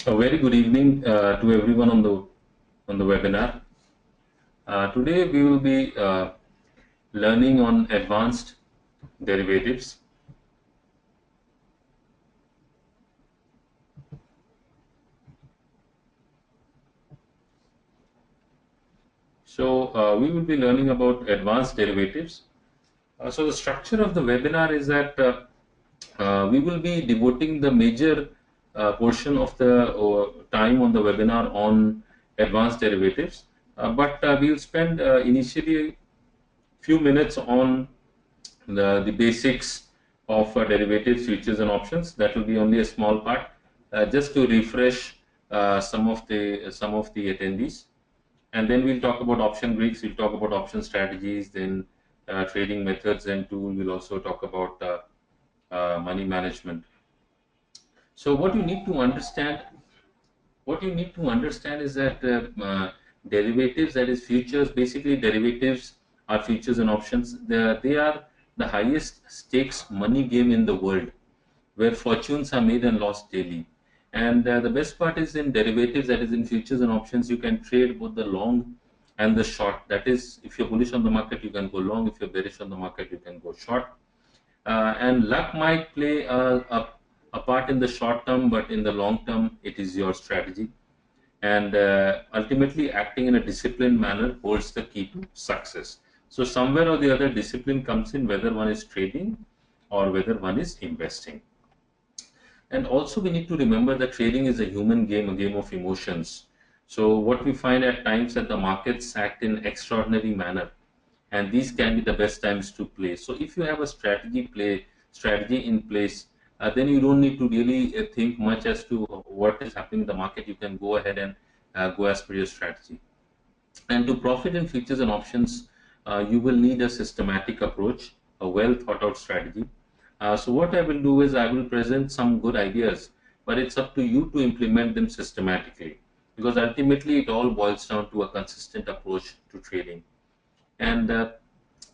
A very good evening to everyone on the webinar. Today we will be learning on advanced derivatives. So we will be learning about advanced derivatives. So the structure of the webinar is that we will be devoting the major portion of the time on the webinar on advanced derivatives, but we will spend initially few minutes on the basics of derivatives, futures, and options. That will be only a small part, just to refresh some of the attendees. And then we'll talk about option Greeks. We'll talk about option strategies, then trading methods, and tool. We'll also talk about money management. So what you need to understand is that derivatives, that is futures, basically derivatives are futures and options. They are the highest stakes money game in the world, where fortunes are made and lost daily. And the best part is in derivatives, that is in futures and options, you can trade both the long and the short. That is, if you're bullish on the market, you can go long. If you're bearish on the market, you can go short. And luck might play a part in the short term, but in the long term, it is your strategy. And ultimately, acting in a disciplined manner holds the key to success. So, somewhere or the other, discipline comes in, whether one is trading or whether one is investing. And also, we need to remember that trading is a human game, a game of emotions. So, what we find at times that the markets act in extraordinary manner, and these can be the best times to play. So if you have a strategy in place, then you don't need to really think much as to what is happening in the market. You can go ahead and go as per your strategy. And to profit in futures and options, you will need a systematic approach, a well thought out strategy. So what I will do is I will present some good ideas, but it's up to you to implement them systematically, because ultimately it all boils down to a consistent approach to trading. And the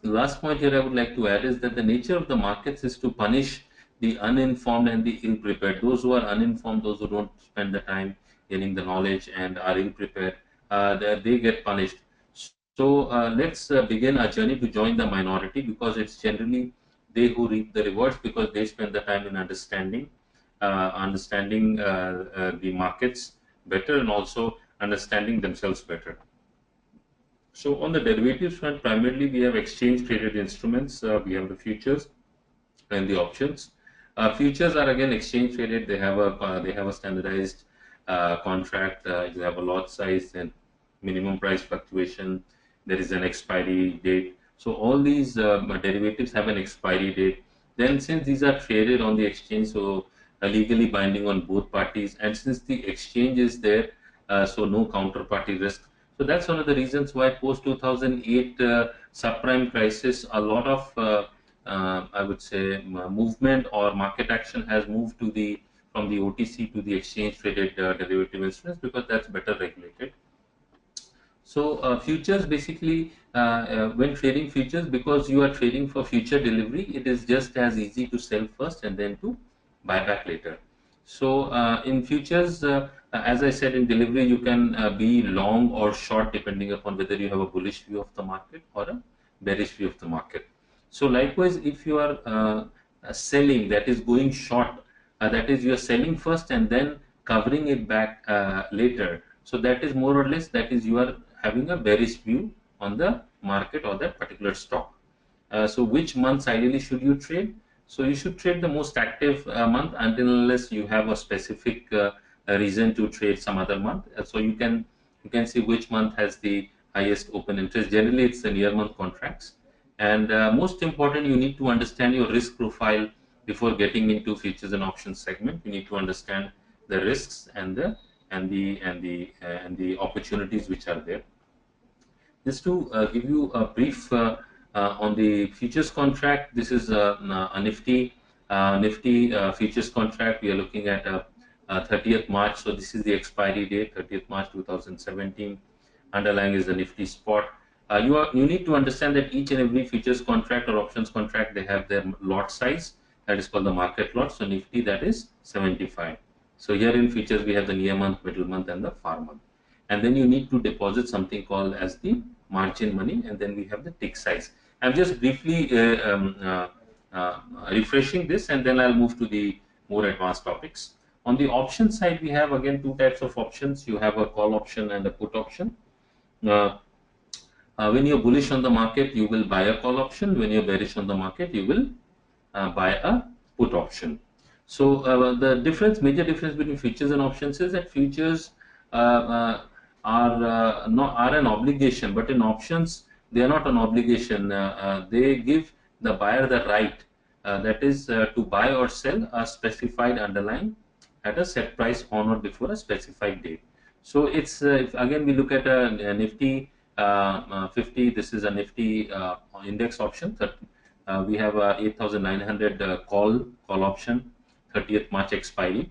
last point here I would like to add is that the nature of the markets is to punish the uninformed and the ill prepared. Those who are uninformed, those who don't spend the time gaining the knowledge and are ill prepared, they get punished. So let's begin our journey to join the minority, because it's generally they who reap the rewards, because they spend the time in understanding the markets better, and also understanding themselves better. So on the derivatives front, primarily we have exchange traded instruments. We have the futures and the options. Futures are again exchange traded. They have a standardized contract. You have a lot size and minimum price fluctuation. There is an expiry date. So all these derivatives have an expiry date. Then, since these are traded on the exchange, so legally binding on both parties, and since the exchange is there, so no counterparty risk. So that's one of the reasons why post 2008 subprime crisis, a lot of I would say movement or market action has moved to the from the OTC to the exchange traded derivative instruments, because that's better regulated. So futures basically, when trading futures, because you are trading for future delivery, it is just as easy to sell first and then to buy back later. So in futures, as I said, in delivery you can be long or short depending upon whether you have a bullish view of the market or a bearish view of the market. So likewise, if you are selling, that is going short, that is you are selling first and then covering it back later. So that is more or less, that is you are having a bearish view on the market or that particular stock. So which months ideally should you trade? So you should trade the most active month, until unless you have a specific reason to trade some other month. So you can see which month has the highest open interest. Generally, it's the near month contracts. And most important, you need to understand your risk profile before getting into futures and options segment. You need to understand the risks and the opportunities which are there. Just to give you a brief on the futures contract, this is a Nifty futures contract. We are looking at 30th March. So this is the expiry date, 30th March 2017. Underlying is the Nifty spot. You need to understand that each and every futures contract or options contract, they have their lot size, that is called the market lot. So Nifty, that is 75. So here in futures we have the near month, middle month, and the far month. And then you need to deposit something called as the margin money, and then we have the tick size. I'm just briefly refreshing this, and then I'll move to the more advanced topics. On the option side, we have again two types of options. You have a call option and a put option. Uh, when you're bullish on the market, you will buy a call option. When you're bearish on the market, you will buy a put option. So the major difference between futures and options is that futures are an obligation, but in options they are not an obligation. They give the buyer the right, that is to buy or sell a specified underlying at a set price on or before a specified date. So it's again we look at a Nifty 50. This is a Nifty index option. We have a 8,900 call option, 30th March expiry.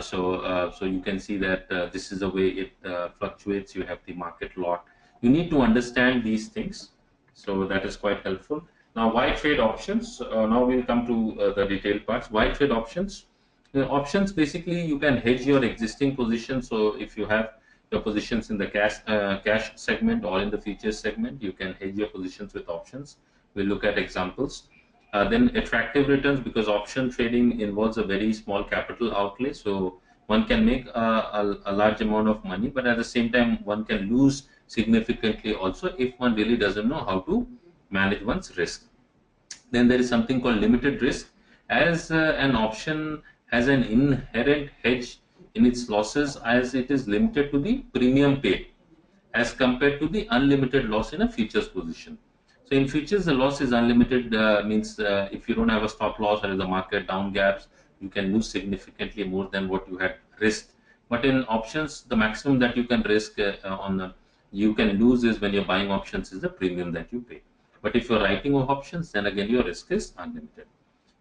So you can see that this is the way it fluctuates. You have the market lot. You need to understand these things. So that is quite helpful. Now, why trade options? Now we'll come to the detailed parts. Why trade options? Options, basically you can hedge your existing position. So if you have your positions in the cash segment or in the futures segment, you can hedge your positions with options. We'll look at examples. Then attractive returns, because option trading involves a very small capital outlay, so one can make a large amount of money, but at the same time one can lose significantly also if one really doesn't know how to manage one's risk. Then there is something called limited risk, as an option has an inherent hedge in its losses, as it is limited to the premium paid as compared to the unlimited loss in a futures position. So in futures, the loss is unlimited, means if you don't have a stop loss or the market down gaps, you can lose significantly more than what you had risked. But in options, the maximum that you can risk you can lose is when you're buying options is the premium that you pay. But if you're writing of options, then again your risk is unlimited.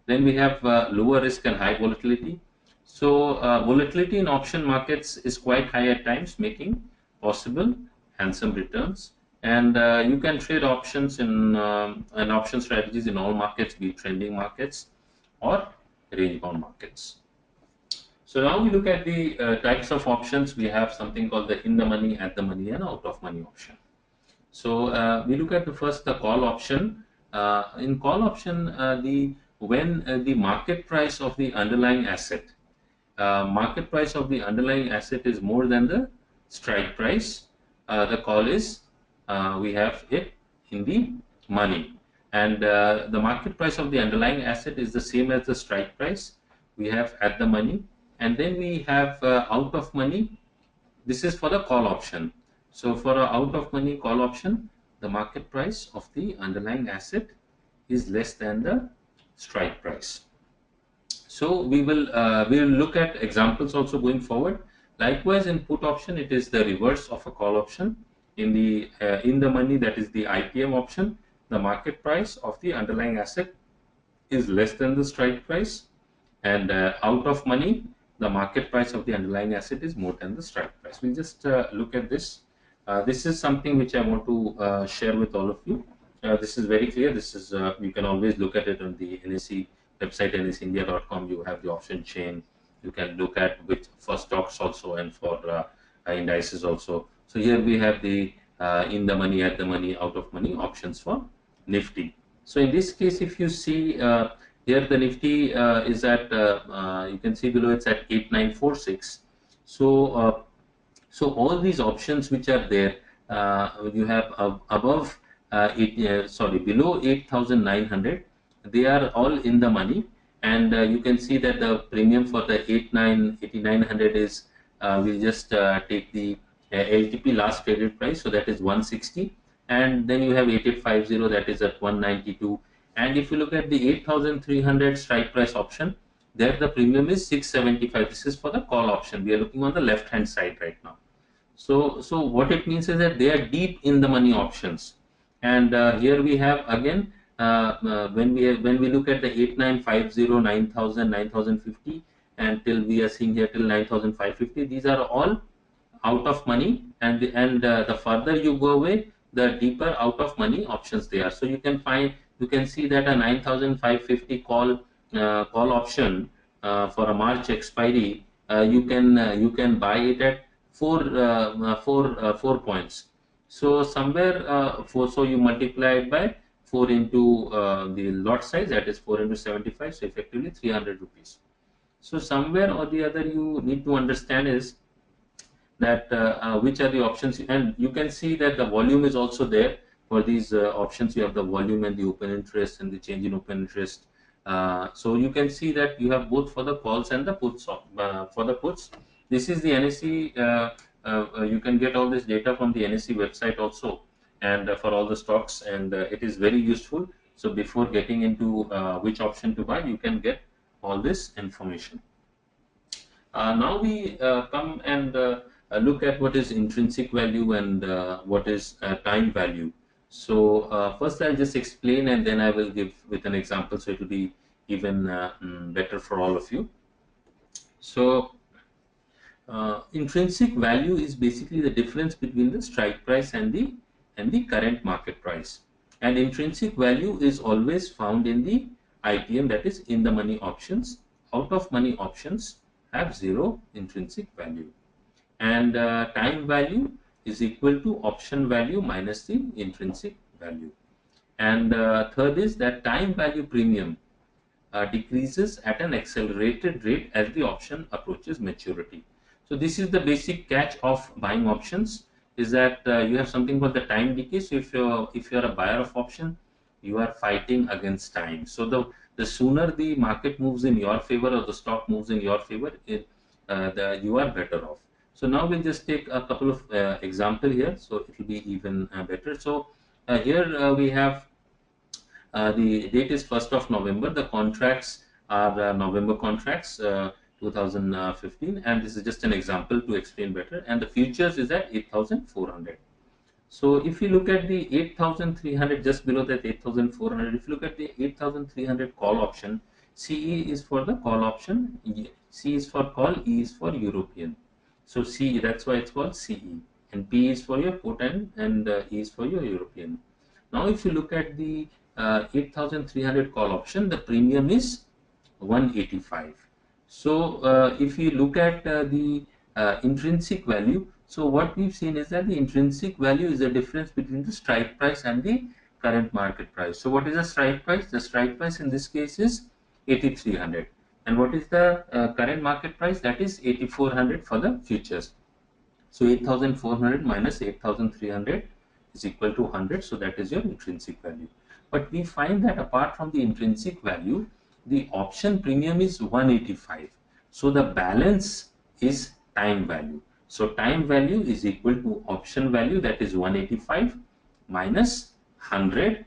Then we have lower risk and high volatility. So volatility in option markets is quite high at times, making possible handsome returns. And you can trade options in and option strategies in all markets, be it trending markets or range bound markets. So now we look at the types of options. We have something called the in the money, at the money, and out of money option. So we look at the call option. In call option, when the market price of the underlying asset, is more than the strike price, the call is we have it in the money, and the market price of the underlying asset is the same as the strike price. We have at the money, and then we have out of money. This is for the call option. So for a out of money call option, the market price of the underlying asset is less than the strike price. So we will look at examples also going forward. Likewise, in put option, it is the reverse of a call option. In the money, that is the IPM option, the market price of the underlying asset is less than the strike price, and out of money, the market price of the underlying asset is more than the strike price. We'll just look at this. This is something which I want to share with all of you. This is very clear. This is you can always look at it on the NSE website, nsindia.com. You have the option chain. You can look at which for stocks also and for indices also. So here we have the in the money, at the money, out of money options for Nifty. So in this case, if you see here, the Nifty is at you can see below, it's at 8946. So so all these options which are there, you have above below 8,900, they are all in the money, and you can see that the premium for the 8,900 is we'll just take the LTP last traded price, so that is 160, and then you have 8850, that is at 192. And if you look at the 8,300 strike price option, there the premium is 675. This is for the call option. We are looking on the left hand side right now. So what it means is that they are deep in the money options. And here we have again when we look at the 8950, 9000, 9050, and till we are seeing here till 9550, these are all out of money, and the further you go away, the deeper out of money options they are. So you can see that a 9550 call option for a March expiry you can buy it at 4 points. So somewhere so you multiply it by 4 into the lot size, that is 4 into 75, so effectively 300 rupees. So somewhere or the other you need to understand is that which are the options, and you can see that the volume is also there for these options. You have the volume and the open interest and the change in open interest. So you can see that you have both for the calls and the puts. For the puts, this is the NSE. You can get all this data from the NSE website also, and for all the stocks, and it is very useful. So before getting into which option to buy, you can get all this information. Now we come and look at what is intrinsic value and what is time value. So first I'll just explain, and then I will give with an example, so it will be even better for all of you. So intrinsic value is basically the difference between the strike price and the current market price. And intrinsic value is always found in the ITM, that is in the money options. Out of money options have zero intrinsic value, and time value is equal to option value minus the intrinsic value. And third is that time value premium decreases at an accelerated rate as the option approaches maturity. So this is the basic catch of buying options, is that you have something called the time decay. So if you're a buyer of option, you are fighting against time. So the sooner the market moves in your favor or the stock moves in your favor, you are better off. So now we'll just take a couple of example here, so it will be even better. So here we have the date is 1st of November. The contracts are November contracts 2015, and this is just an example to explain better. And the futures is at 8,400. So if you look at the 8,300, just below that 8,400, if you look at the 8,300 call option, CE is for the call option, C is for call, E is for European. So CE, that's why it's called CE, and P is for your put, and E is for your European. Now if you look at the 8,300 call option, the premium is 185. So if you look at the intrinsic value, so what we've seen is that the intrinsic value is the difference between the strike price and the current market price. So what is the strike price? The strike price in this case is 8,300, and what is the current market price? That is 8,400 for the futures. So 8,400 minus 8,300 is equal to 100. So that is your intrinsic value. But we find that apart from the intrinsic value, the option premium is 185. So the balance is time value. So time value is equal to option value, that is 185 minus 100.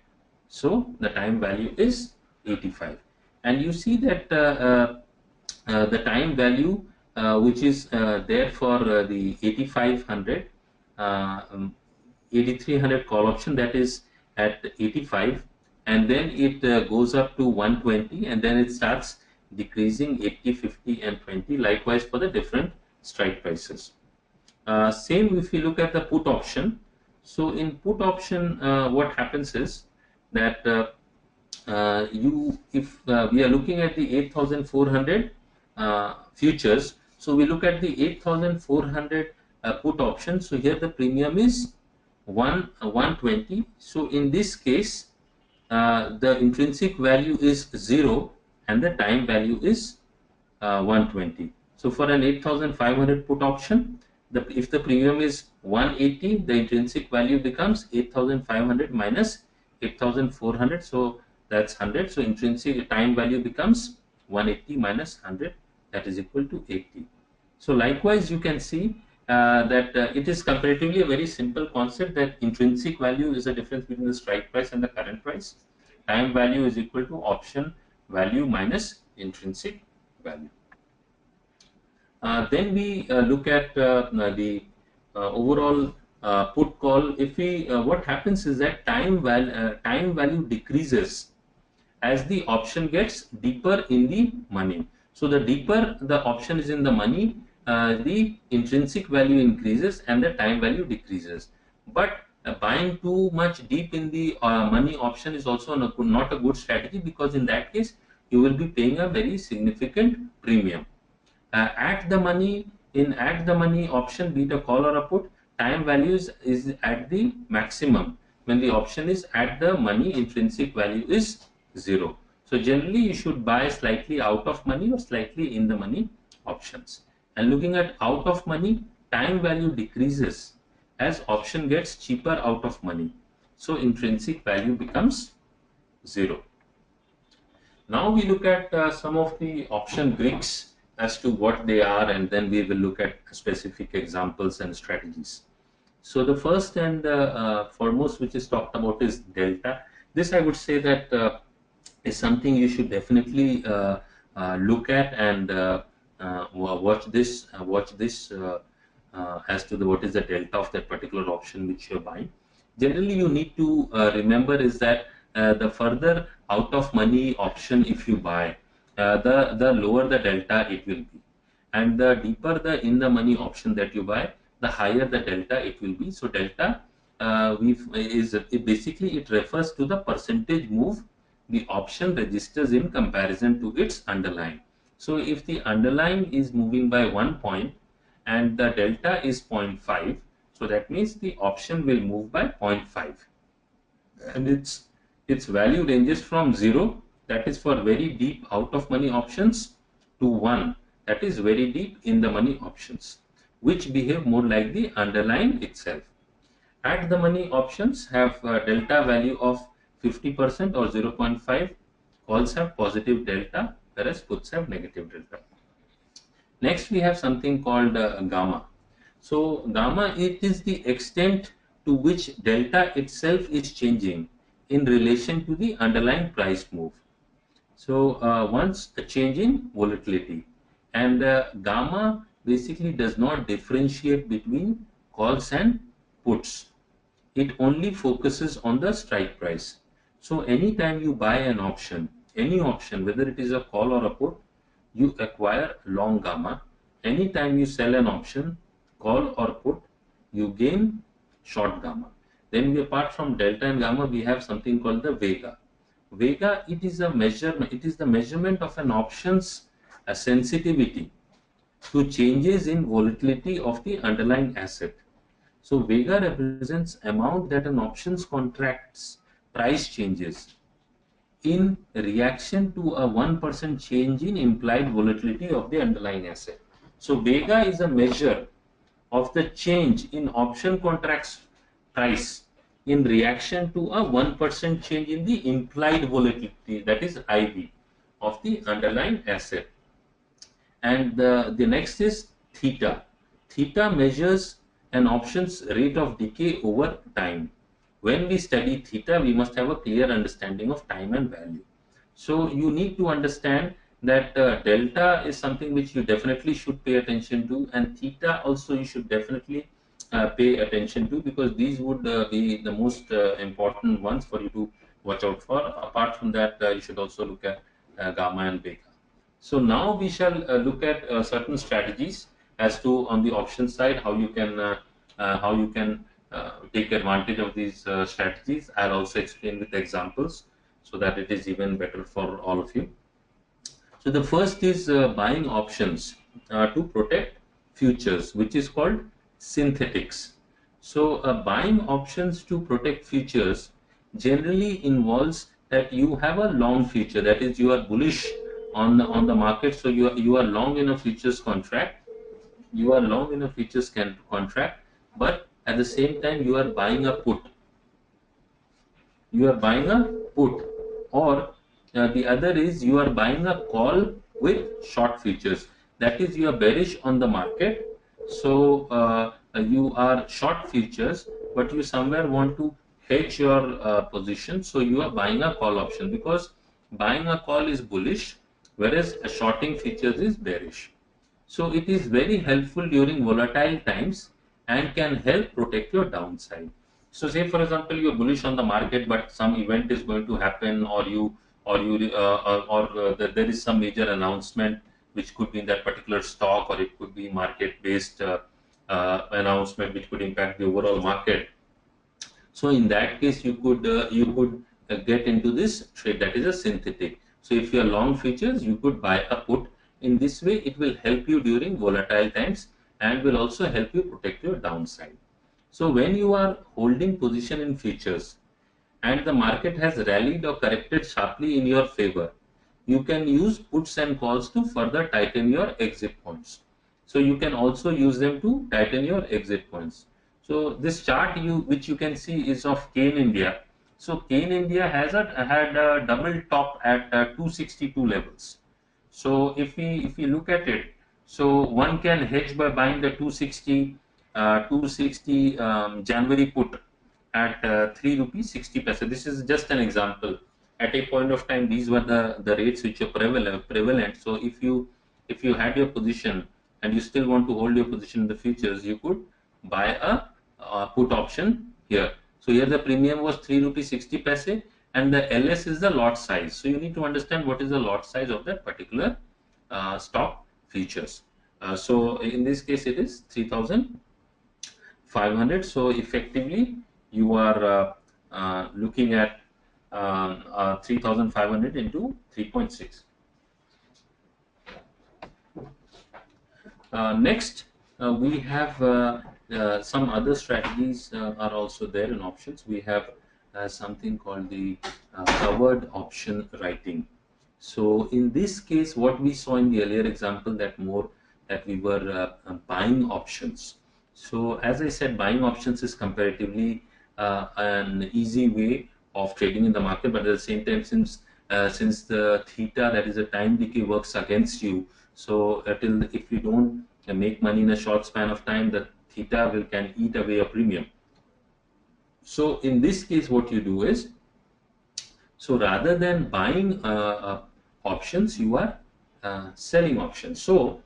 So the time value is 85. And you see that the time value which is there for the 8,500, 8,300 call option, that is at 85, and then it goes up to 120, and then it starts decreasing 80, 50 and 20, likewise for the different strike prices. Same if you look at the put option. So in put option, what happens is that if we are looking at the 8,400 futures, so we look at the 8,400 put option. So here the premium is 120. So in this case, the intrinsic value is 0 and the time value is 120. So for an 8,500 put option, if the premium is 180, the intrinsic value becomes 8,500 minus 8,400. So that's 100. So intrinsic time value becomes 180 minus 100, that is equal to 80. So likewise, you can see that it is comparatively a very simple concept, that intrinsic value is the difference between the strike price and the current price. Time value is equal to option value minus intrinsic value. Then we look at the overall put call. If we what happens is that time value decreases as the option gets deeper in the money. So the deeper the option is in the money, the intrinsic value increases and the time value decreases. But buying too much deep in the money option is also not a good strategy, because in that case you will be paying a very significant premium. At the money, in at the money option, be it a call or a put, time value is at the maximum. When the option is at the money, intrinsic value is 0. So generally you should buy slightly out of money or slightly in the money options. And looking at out of money, time value decreases as option gets cheaper out of money. So intrinsic value becomes 0. Now we look at some of the option Greeks as to what they are, and then we will look at specific examples and strategies. So the first and foremost which is talked about is delta. This I would say that is something you should definitely look at and watch this. As to what is the delta of that particular option which you're buying. Generally, you need to remember is that the further out of money option if you buy, the lower the delta it will be, and the deeper the in the money option that you buy, the higher the delta it will be. So delta basically it refers to the percentage move the option registers in comparison to its underlying. So if the underlying is moving by 1 point and the delta is 0.5, so that means the option will move by 0.5, and its value ranges from 0, that is for very deep out of money options, to 1, that is very deep in the money options, which behave more like the underlying itself. At the money options have a delta value of 50% or 0.5. Calls have positive delta, whereas puts have negative delta. Next, we have something called gamma. So gamma, it is the extent to which delta itself is changing in relation to the underlying price move. So once a change in volatility, and gamma basically does not differentiate between calls and puts. It only focuses on the strike price. So anytime you buy an option, any option, whether it is a call or a put, you acquire long gamma. Anytime you sell an option, call or put, you gain short gamma. Then we, apart from delta and gamma, we have something called the vega. Vega, it is a measurement. It is the measurement of an option's sensitivity to changes in volatility of the underlying asset. So vega represents amount that an options contract's price changes in reaction to a 1% change in implied volatility of the underlying asset. So vega is a measure of the change in option contracts price in reaction to a 1% change in the implied volatility, that is IV, of the underlying asset. And the next is theta. Theta measures an option's rate of decay over time. When we study theta, we must have a clear understanding of time and value. So you need to understand that delta is something which you definitely should pay attention to, and theta also you should definitely pay attention to, because these would be the most important ones for you to watch out for. Apart from that, you should also look at gamma and vega. So now we shall look at certain strategies as to on the option side how you can take advantage of these strategies. I'll also explain with examples so that it is even better for all of you. So the first is buying options to protect futures, which is called synthetics. So buying options to protect futures generally involves that you have a long future, that is you are bullish on the market, so you are long in a futures contract, but at the same time you are buying a put, or the other is you are buying a call with short futures, that is you are bearish on the market, so you are short futures, but you somewhere want to hedge your position, so you are buying a call option, because buying a call is bullish, whereas a shorting futures is bearish. So it is very helpful during volatile times and can help protect your downside. So say for example you are bullish on the market, but some event is going to happen, or there is some major announcement which could be in that particular stock, or it could be market based announcement which could impact the overall market. So in that case you could get into this trade, that is a synthetic. So if you are long futures, you could buy a put In this way, it will help you during volatile times and will also help you protect your downside. So when you are holding position in futures and the market has rallied or corrected sharply in your favor, you can use puts and calls to further tighten your exit points. So you can also use them to tighten your exit points. So this chart which you can see is of Kane India. So Kane India had a double top at 262 levels. So if we look at it, so one can hedge by buying the 260 January put at 3 rupees 60 paisa. This is just an example. At a point of time, these were the rates which are prevalent. So if you had your position and you still want to hold your position in the futures, you could buy a put option here. So here the premium was 3 rupees 60 paise and the LS is the lot size. So you need to understand what is the lot size of that particular stock futures. So in this case it is 3,500. So effectively you are looking at 3,500 into 3.6. Next, we have some other strategies are also there in options. We have something called the covered option writing. So in this case, what we saw in the earlier example that we were buying options. So as I said, buying options is comparatively an easy way of trading in the market, but at the same time, since the theta, that is the time decay, works against you, so if you don't make money in a short span of time, the theta can eat away a premium. So in this case, what you do is, so rather than buying options, you are selling options. So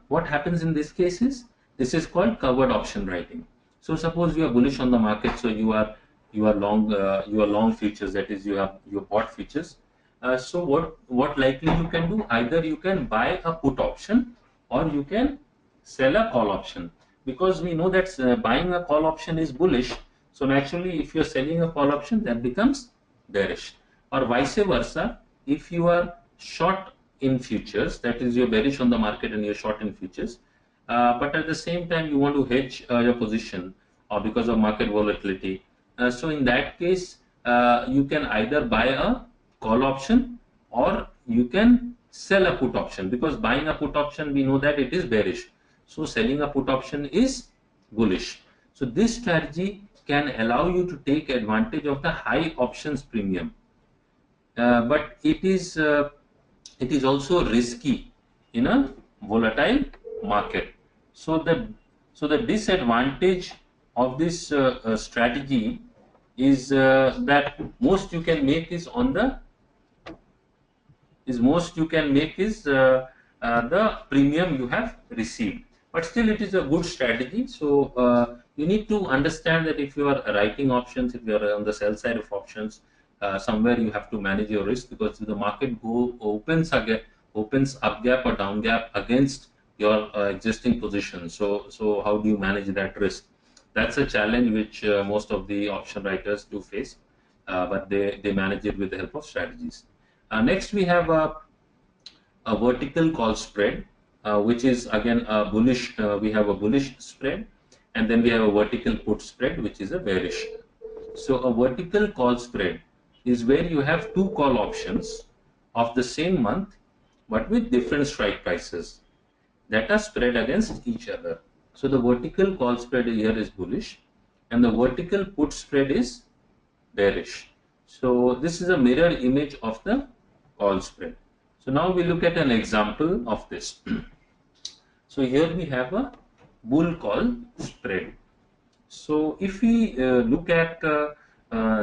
what happens in this case is, this is called covered option writing. So suppose you are bullish on the market, so you are long futures, that is you bought futures. So what likely you can do, either you can buy a put option or you can sell a call option, because we know that buying a call option is bullish. So naturally, if you're selling a call option, that becomes bearish, or vice versa. If you are short in futures, that is you're bearish on the market and you're short in futures, but at the same time you want to hedge your position or because of market volatility. So in that case, you can either buy a call option or you can sell a put option, because buying a put option, we know that it is bearish. So selling a put option is bullish. So this strategy can allow you to take advantage of the high options premium, but it is also risky in a volatile market. So the disadvantage of this strategy is that most you can make is the premium you have received, but still it is a good strategy. So you need to understand that if you are writing options, if you are on the sell side of options, somewhere you have to manage your risk, because if the market opens up gap or down gap against your existing position, so how do you manage that risk? That's a challenge which most of the option writers do face, but they manage it with the help of strategies. Next, we have a vertical call spread, which is again a bullish. We have a bullish spread, and then we have a vertical put spread, which is a bearish. So a vertical call spread is where you have two call options of the same month, but with different strike prices that are spread against each other. So the vertical call spread here is bullish, and the vertical put spread is bearish. So this is a mirror image of the call spread. So now we look at an example of this. So here we have a bull call spread. So if we look at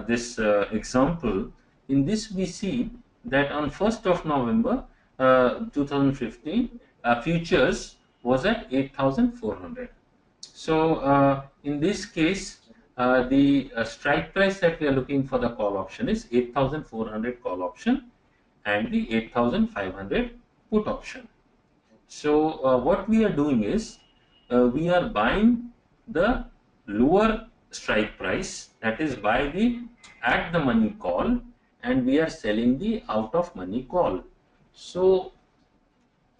this example, in this we see that on 1st of November 2015, futures was at 8,400. So in this case, the strike price that we are looking for the call option is 8,400 call option and the 8,500 put option. So what we are doing is we are buying the lower strike price, that is by the at the money call, and we are selling the out of money call. So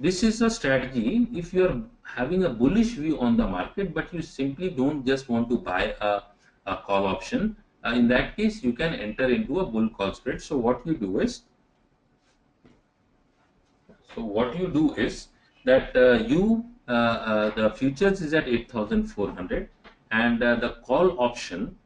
this is a strategy if you are having a bullish view on the market, but you simply don't just want to buy a call option. In that case, you can enter into a bull call spread. So what you do is, that the futures is at 8,400, and the call option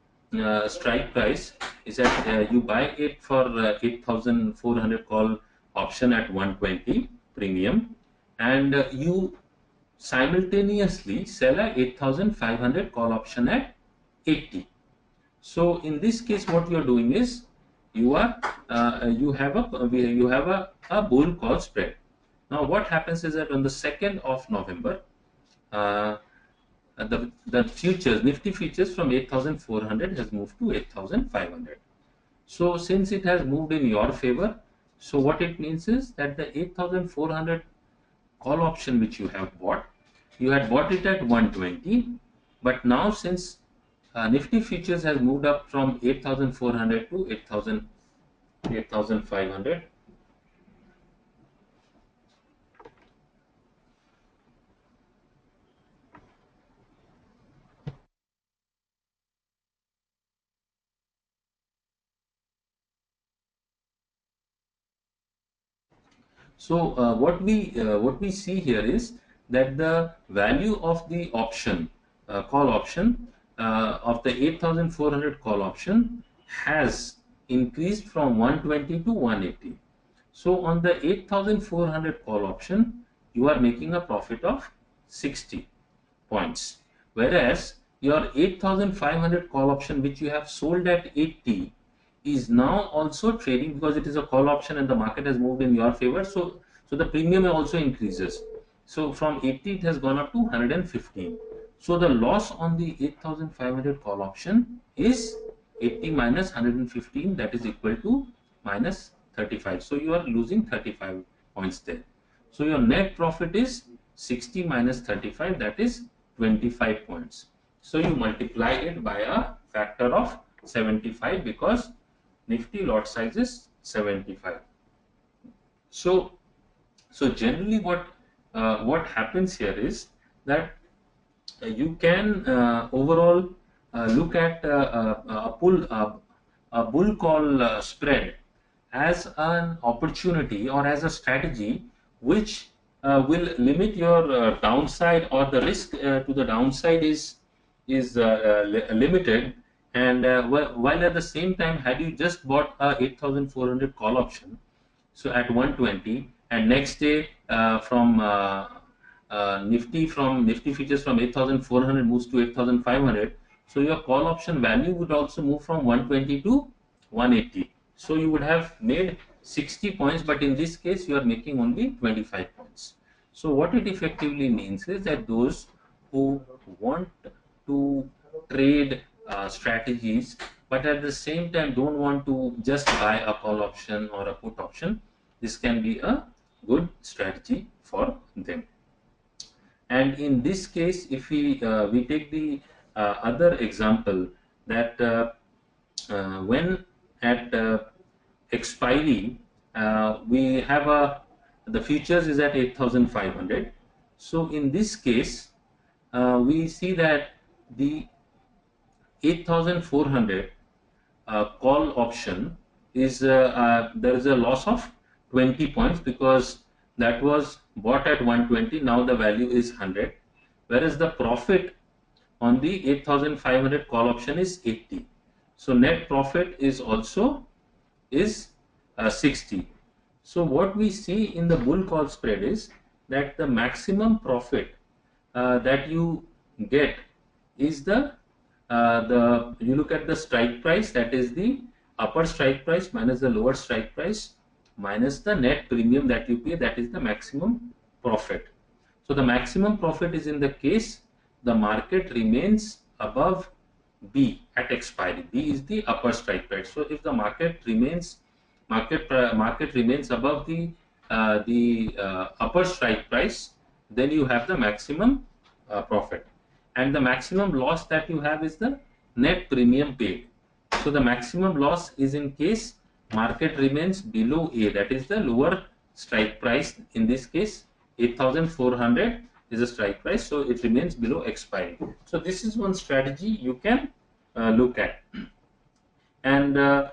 strike price is at, you buy it for 8,400 call option at 120 premium, and you simultaneously sell a 8,500 call option at 80. So in this case, what you are doing is, you have a bull call spread. Now what happens is that on the 2nd of November, uh, the futures, Nifty futures from 8,400 has moved to 8,500. So since it has moved in your favor, so what it means is that the 8,400 call option which you have bought, you had bought it at 120, but now since Nifty futures has moved up from 8,400 to 8,500. So what we see here is that the value of the option, call option, of the 8,400 call option has increased from 120 to 180. So on the 8,400 call option, you are making a profit of 60 points, whereas your 8,500 call option which you have sold at 80 is now also trading, because it is a call option and the market has moved in your favor, so the premium also increases. So from 80 it has gone up to 115. So the loss on the 8,500 call option is 80 minus 115, that is equal to minus 35. So you are losing 35 points there. So your net profit is 60 minus 35, that is 25 points. So you multiply it by a factor of 75, because Nifty lot size is 75. So generally what happens here is that you can overall look at a bull call spread as an opportunity or as a strategy which will limit your downside, or the risk to the downside is limited. And while at the same time, had you just bought a 8,400 call option, so at 120, and next day from Nifty futures from 8,400 moves to 8,500, so your call option value would also move from 120 to 180. So you would have made 60 points, but in this case you are making only 25 points. So what it effectively means is that those who want to trade strategies, but at the same time don't want to just buy a call option or a put option, this can be a good strategy for them. And in this case, if we take the other example, that when at expiry, we have the futures is at 8,500. So in this case, we see that the 8,400 call option is there is a loss of 20 points, because that was bought at 120, now the value is 100, whereas the profit on the 8,500 call option is 80. So net profit is also is 60. So what we see in the bull call spread is that the maximum profit that you get is the you look at the strike price, that is the upper strike price minus the lower strike price minus the net premium that you pay, that is the maximum profit. So the maximum profit is in the case the market remains above B at expiry. B is the upper strike price. So if the market remains above the upper strike price, then you have the maximum profit, and the maximum loss that you have is the net premium paid. So the maximum loss is in case market remains below A, that is the lower strike price in this case, 8,400 is the strike price, so it remains below expiry. So this is one strategy you can look at. And uh,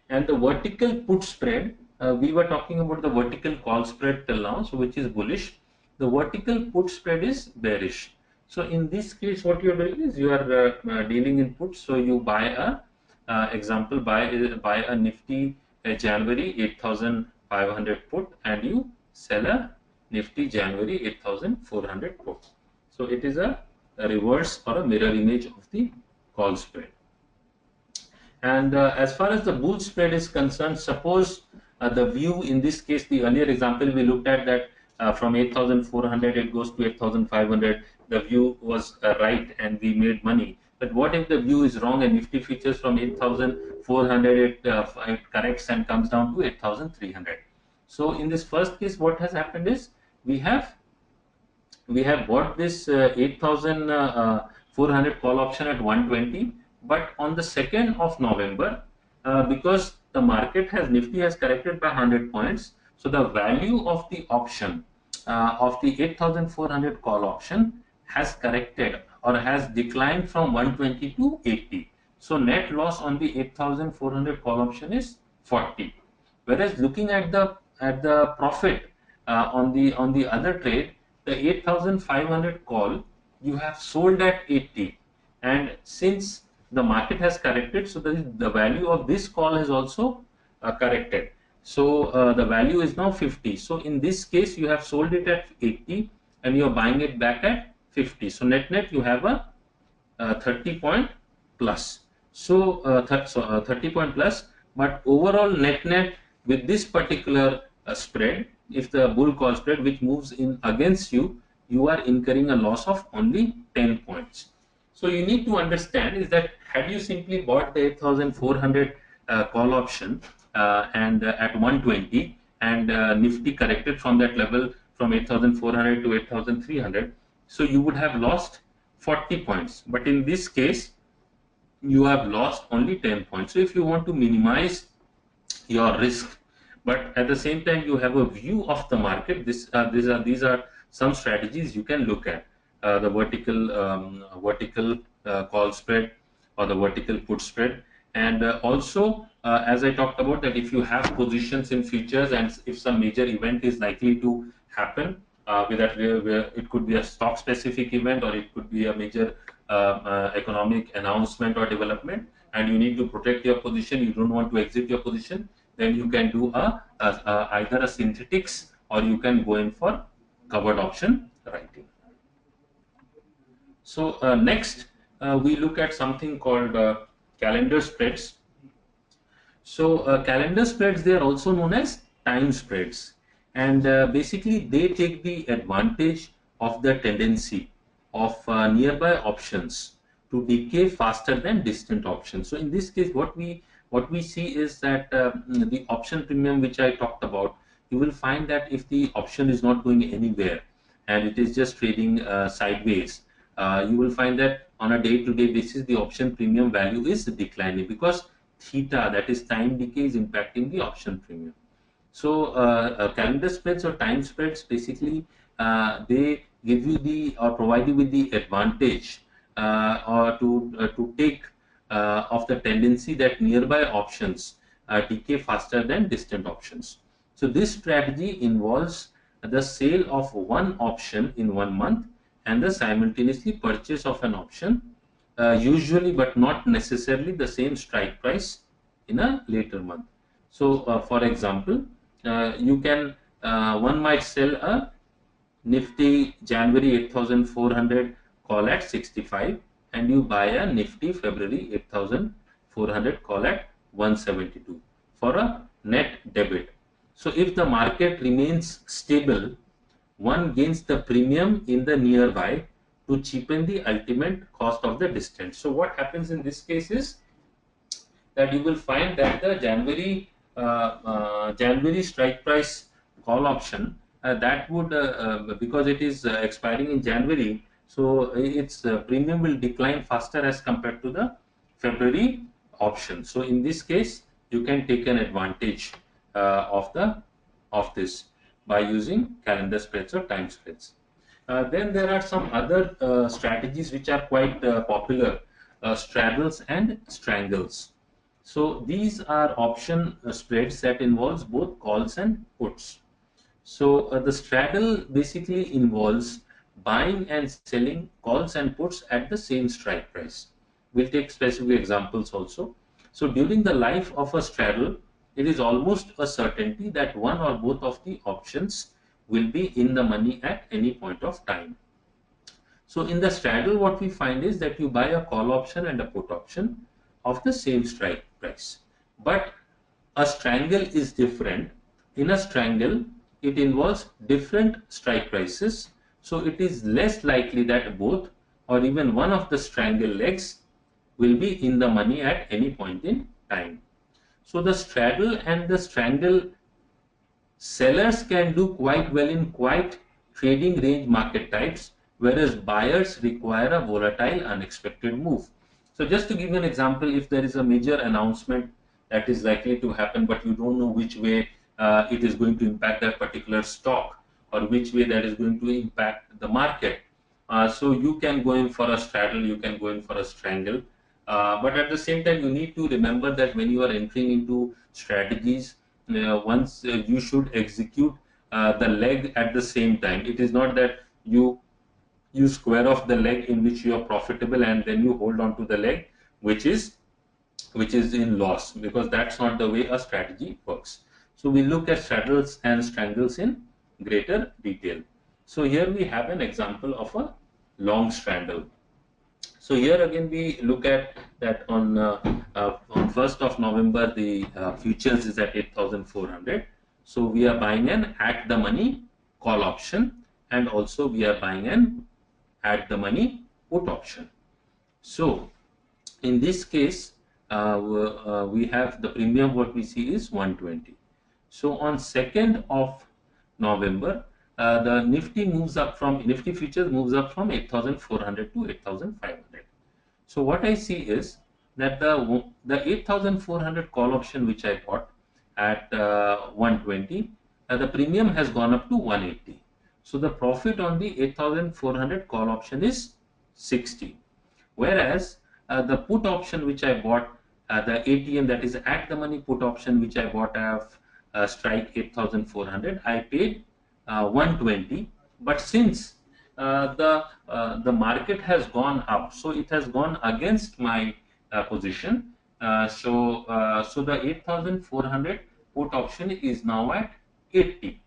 and the vertical put spread, we were talking about the vertical call spread till now, so which is bullish. The vertical put spread is bearish. So in this case, what you are doing is you are dealing in puts. So you buy a example, buy a Nifty January 8,500 put, and you sell a Nifty January 8,400 put. So it is a reverse or a mirror image of the call spread. And as far as the bull spread is concerned, suppose the view in this case, the earlier example we looked at, that from 8,400 it goes to 8,500, the view was right and we made money. But what if the view is wrong and Nifty futures from 8,400 it corrects and comes down to 8,300? So in this first case, what has happened is we have bought this 8,400 call option at 120, but on the 2nd of November, because the market Nifty has corrected by 100 points, so the value of the option of the 8,400 call option has corrected or has declined from 120 to 80. So net loss on the 8,400 call option is 40. Whereas looking at the profit on the other trade, the 8,500 call you have sold at 80, and since the market has corrected, so the value of this call has also corrected. So the value is now 50. So in this case, you have sold it at 80 and you are buying it back at 50. So net you have a 30 point plus. So 30 point plus, but overall net with this particular spread, if the bull call spread which moves in against you, you are incurring a loss of only 10 points. So you need to understand is that had you simply bought the 8,400 call option and at 120, and Nifty corrected from that level from 8,400 to 8,300, so you would have lost 40 points. But in this case, you have lost only 10 points. So if you want to minimize your risk, but at the same time you have a view of the market, these are some strategies you can look at. The vertical call spread or the vertical put spread, and also as I talked about, that if you have positions in futures and if some major event is likely to happen, it could be a stock specific event or it could be a major economic announcement or development, and you need to protect your position, you don't want to exit your position, then you can do either a synthetics or you can go in for covered option writing. So next we look at something called calendar spreads. So calendar spreads, they are also known as time spreads, and basically they take the advantage of the tendency of nearby options to decay faster than distant options. So in this case, what we see is that the option premium which I talked about, you will find that if the option is not going anywhere and it is just trading sideways, you will find that on a day-to-day basis the option premium value is declining because theta, that is time decay, is impacting the option premium. So calendar spreads or time spreads, basically they give you or provide you with the advantage or to take of the tendency that nearby options decay faster than distant options. So this strategy involves the sale of one option in 1 month and the simultaneously purchase of an option, usually but not necessarily the same strike price, in a later month. So for example, one might sell a Nifty January 8,400 call at 65 and you buy a Nifty February 8,400 call at 172 for a net debit. So if the market remains stable, one gains the premium in the nearby to cheapen the ultimate cost of the distance. So what happens in this case is that you will find that the January strike price call option, that would because it is expiring in January, so its premium will decline faster as compared to the February option. So in this case, you can take an advantage of the of this by using calendar spreads or time spreads. Then there are some other strategies which are quite popular, straddles and strangles. So these are option spreads that involves both calls and puts. So the straddle basically involves buying and selling calls and puts at the same strike price. We'll take specific examples also. So during the life of a straddle, it is almost a certainty that one or both of the options will be in the money at any point of time. So in the straddle, what we find is that you buy a call option and a put option of the same strike price. But a strangle is different. In a strangle, it involves different strike prices. So it is less likely that both or even one of the strangle legs will be in the money at any point in time. So the straddle and the strangle sellers can do quite well in quite trading range market types, whereas buyers require a volatile, unexpected move. So just to give you an example, if there is a major announcement that is likely to happen, but you don't know which way it is going to impact that particular stock or which way that is going to impact the market. So you can go in for a straddle, you can go in for a strangle. But at the same time, you need to remember that when you are entering into strategies, once you should execute the leg at the same time. It is not that you square off the leg in which you are profitable and then you hold on to the leg which is in loss, because that's not the way a strategy works. So we look at straddles and strangles in greater detail. So here we have an example of a long straddle. So here again we look at that on 1st of November the futures is at 8,400. So we are buying an at the money call option, and also we are buying an at the money put option. So in this case we have the premium, what we see is 120. So on 2nd of November the Nifty futures moves up from 8,400 to 8,500. So what I see is that the 8,400 call option which I bought at 120, the premium has gone up to 180. So the profit on the 8,400 call option is 60. Whereas the put option which I bought, the ATM, that is at the money put option which I bought of strike 8,400, I paid 120. But since the market has gone up, so it has gone against my position. So the 8,400 put option is now at 80.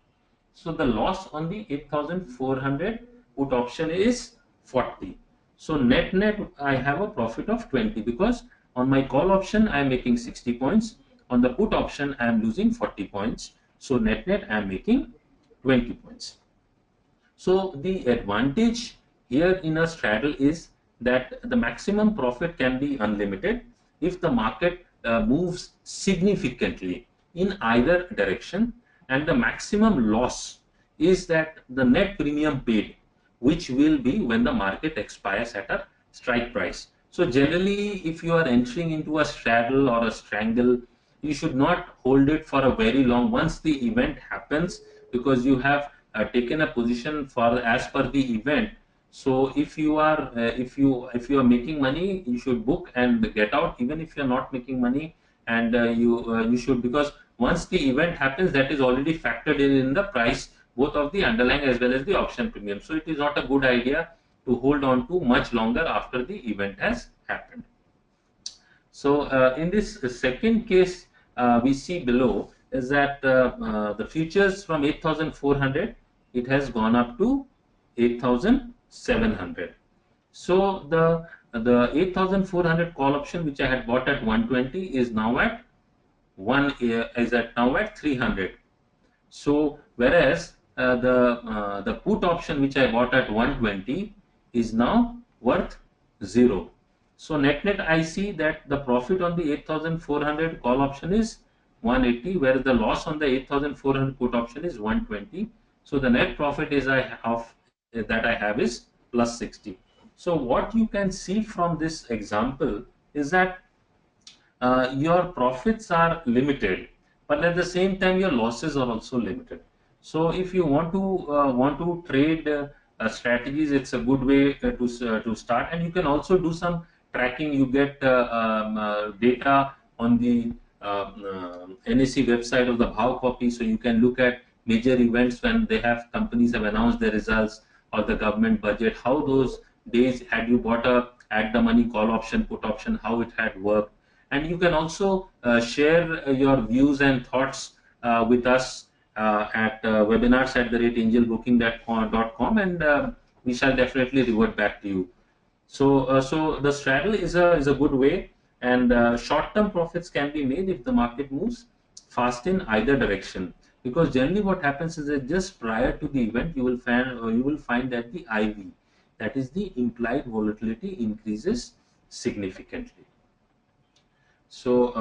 So the loss on the 8,400 put option is 40. So net I have a profit of 20, because on my call option I am making 60 points, on the put option I am losing 40 points. So net I am making 20 points. So the advantage here in a straddle is that the maximum profit can be unlimited if the market moves significantly in either direction, and the maximum loss is that the net premium paid, which will be when the market expires at a strike price. So generally, if you are entering into a straddle or a strangle, you should not hold it for a very long once the event happens, because you have taken a position for as per the event. So if you are making money, you should book and get out, even if you are not making money, and you should, because once the event happens, that is already factored in the price, both of the underlying as well as the option premium. So it is not a good idea to hold on to much longer after the event has happened. So in this second case, we see below is that the futures from 8,400, it has gone up to 8,700. So the 8,400 call option which I had bought at 120 is now at 300. So whereas the put option which I bought at 120 is now worth 0. So net I see that the profit on the 8,400 call option is 180, whereas the loss on the 8,400 put option is 120. So the net profit is that I have is plus 60. So what you can see from this example is that your profits are limited, but at the same time your losses are also limited. So if you want to trade strategies, it's a good way to start, and you can also do some tracking. You get data on the NSE website of the Bhav copy, so you can look at major events when they have companies have announced their results or the government budget, how those days had you bought a at the money call option, put option, how it had worked. And you can also share your views and thoughts with us at webinars@angelbooking.com, and we shall definitely revert back to you. So the straddle is a good way, and short-term profits can be made if the market moves fast in either direction. Because generally, what happens is that just prior to the event, you will find that the IV, that is the implied volatility, increases significantly. So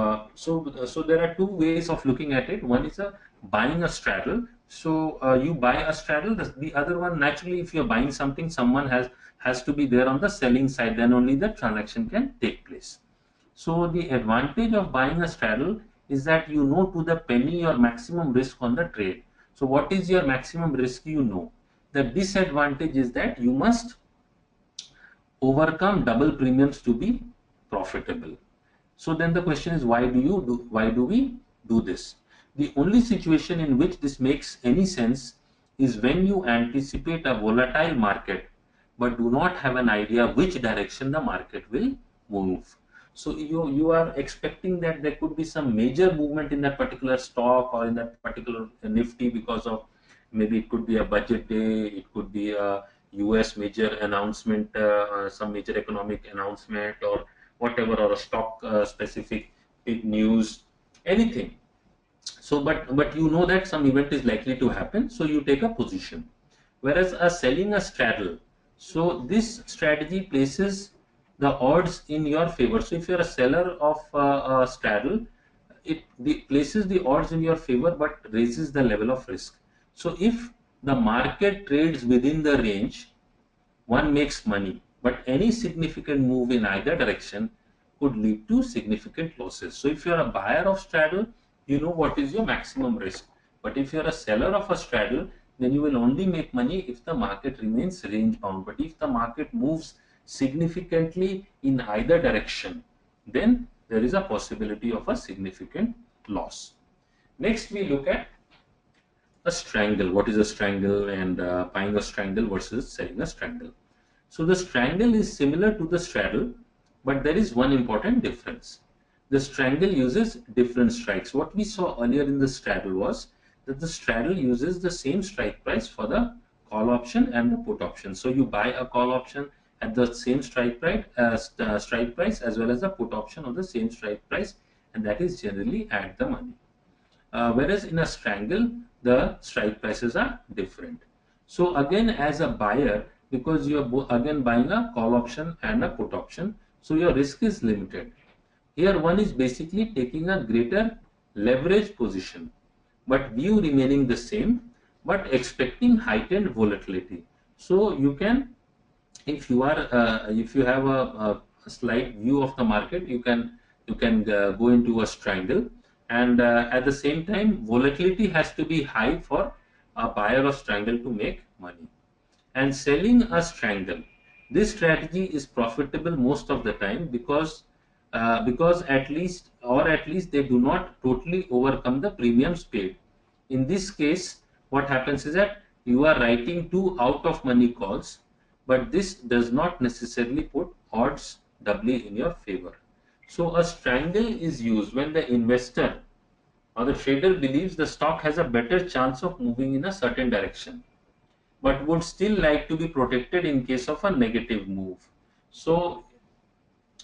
there are two ways of looking at it. One is buying a straddle. So you buy a straddle. The other one, naturally, if you're buying something, someone has to be there on the selling side. Then only the transaction can take place. So the advantage of buying a straddle is that you know to the penny your maximum risk on the trade. So what is your maximum risk? You know. The disadvantage is that you must overcome double premiums to be profitable. So then the question is, why do we do this? The only situation in which this makes any sense is when you anticipate a volatile market but do not have an idea which direction the market will move. So you are expecting that there could be some major movement in that particular stock or in that particular nifty because of, maybe it could be a budget day, it could be a US major announcement, some major economic announcement, or whatever, or a stock specific big news, anything. So but you know that some event is likely to happen, so you take a position. Whereas selling a straddle, so this strategy places the odds in your favor. So if you're a seller of a straddle, it places the odds in your favor but raises the level of risk. So if the market trades within the range, one makes money, but any significant move in either direction could lead to significant losses. So if you're a buyer of straddle, you know what is your maximum risk. But if you're a seller of a straddle, then you will only make money if the market remains range bound. But if the market moves significantly in either direction, then there is a possibility of a significant loss. Next, we look at a strangle. What is a strangle, and buying a strangle versus selling a strangle. So the strangle is similar to the straddle, but there is one important difference. The strangle uses different strikes. What we saw earlier in the straddle was that the straddle uses the same strike price for the call option and the put option. So you buy a call option at the same strike price as well as the put option of the same strike price, and that is generally at the money. Whereas in a strangle, the strike prices are different. So again, as a buyer, because you are again buying a call option and a put option, so your risk is limited. Here one is basically taking a greater leverage position, but view remaining the same, but expecting heightened volatility. So you can, if you have a slight view of the market, you can go into a strangle, and at the same time volatility has to be high for a buyer of strangle to make money. And selling a strangle, this strategy is profitable most of the time because at least they do not totally overcome the premiums paid. In this case, what happens is that you are writing two out of money calls, but this does not necessarily put odds doubly in your favor. So a strangle is used when the investor or the trader believes the stock has a better chance of moving in a certain direction, but would still like to be protected in case of a negative move. So